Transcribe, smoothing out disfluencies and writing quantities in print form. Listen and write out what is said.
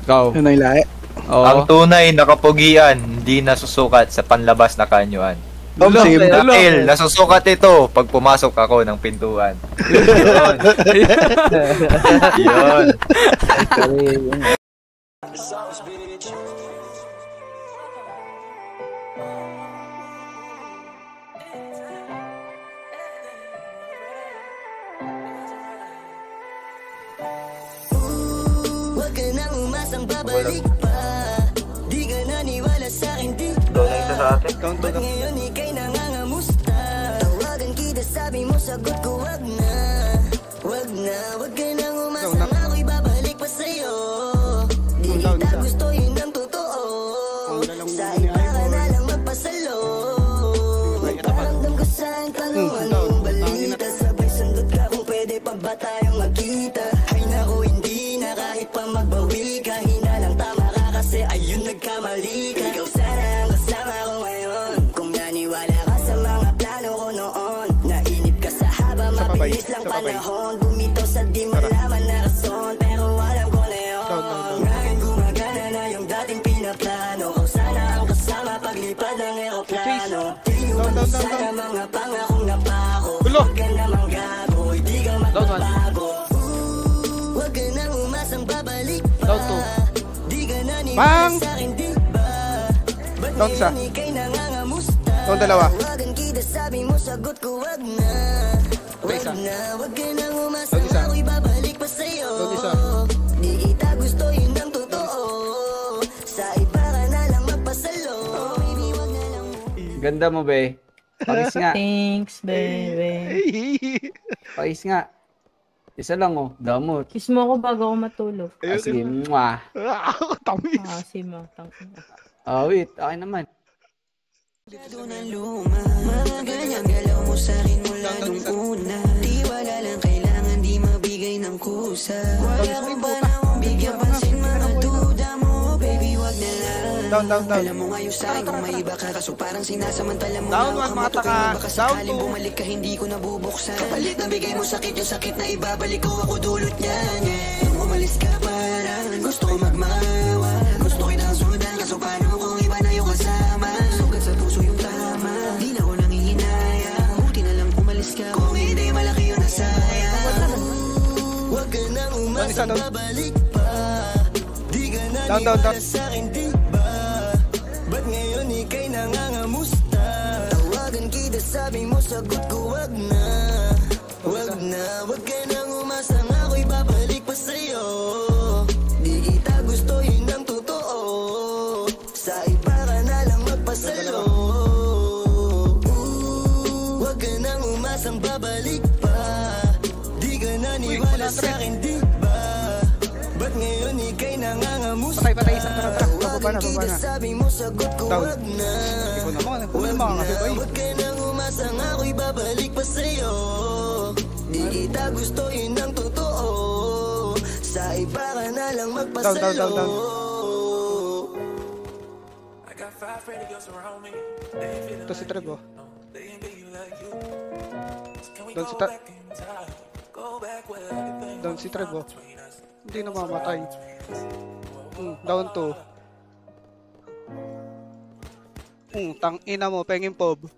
Ikaw. Yun ang lahi. Ang tunay na kapugian, hindi nasusukat sa panlabas na kanyuan. Dahil nasusukat ito pag pumasok ako ng pintuan. Yun. Yun. Huwag ka nang umasang babalik pa. Di ka naniwala sa'kin, di ba? Ba't ngayon ika'y nangangamusta? Tawagan kita, sabi mo, sagot ko, wag na. Wag na, wag ka nang umasang ako'y babalik pa sa'yo. Di kita gusto, yun ang totoo. Sa iba ka na lang magpasalo. Magparamdam ko sa'kin, tanong anong balita. Sabay sundot ka kung pwede pa ba tayong magkita. Ay naku, hindi na kahit pa magbawi ka. Hinalang tama ka kasi ayun nagkamali ka. Ikaw sana ang kasama ko ngayon. Kung naniwala ka sa mga plano ko noon. Nainip ka sa haba, mabilis lang panahon. Bumitaw sa di malaman na rason. Pero alam ko na yun. Ngayon gumagana na yung dating pinaplano. Kung sana ang kasama paglipad ng aeroplano. Tingnan mo sana mga pangakong napako. Huwag ka namang gago, hindi ka magbabago. Huwag ka nang umasang babalik pa. Di ka naniwala sa'kin, di ba? Ba't ngayon ika'y nangangamusta? Tawagan kita, sabi mo, sagot ko, wag na. Wag na, wag ka nang umasang ako'y babalik pa sa'yo. Di kita gusto, yun ang totoo. Sa iba ka na lang magpasalo. Baby, wag na lang. Ganda mo, be. Pakis nga. Thanks, baby. Pakis nga. Isa lang, oh. Damot. Kiss mo ako bago ako matulog. Sige, mwah. Tamis. Si mo, tangin. Wait. Akin naman. Mga ganyang galaw mo sa'kin mula nung una. Di wala lang kailangan, di mabigay ng kusa. Wala kong panahon, bigyan pansin mga duda mo. Baby, wag na lang. Alam mo ngayon sa'kin kung may iba ka. Kaso parang sinasamantala mo na ako matukoy mo. Baka sakaling bumalik ka, hindi ko nabubuksan. Kapalit na bigay mo sakit, yung sakit na ibabalik ko, ako dulot niyan. Nung umalis ka parang gusto ko magmawa. Gusto kitang sundan, kaso paano kung iba na yung kasama. Sugat sa puso yung tama, di na ko nangihinaya. Buti na lang umalis ka, kung hindi malaki yung nasayang. Huwag ka nang umasang babalik pa. Di ka naniwala sa'kin, di ba? Ba't ngayon ika'y nangangamusta? Tawagan kita, sabi mo, sagot ko, wag na. Wag na, wag ka nang umasang ako'y babalik pa sa'yo. Di kita gusto, yun ang totoo. Sa iba ka na lang magpasalo. Wag ka nang umasang babalik pa. Di ka naniwala sa'kin, di ba? Ba't ngayon ika'y nangangamusta? Patay, isang Tawagan kita, sabi mo, sagot ko, wag na. Wag na, wag ka nang umasang ako'y babalik pa sa'yo. Di kita gusto, yun ang totoo. Sa iba ka na lang magpasalo. Ito si Trego. Down si Trego. Hindi na mamatay. Down to. Tang ina mo, pengin pob.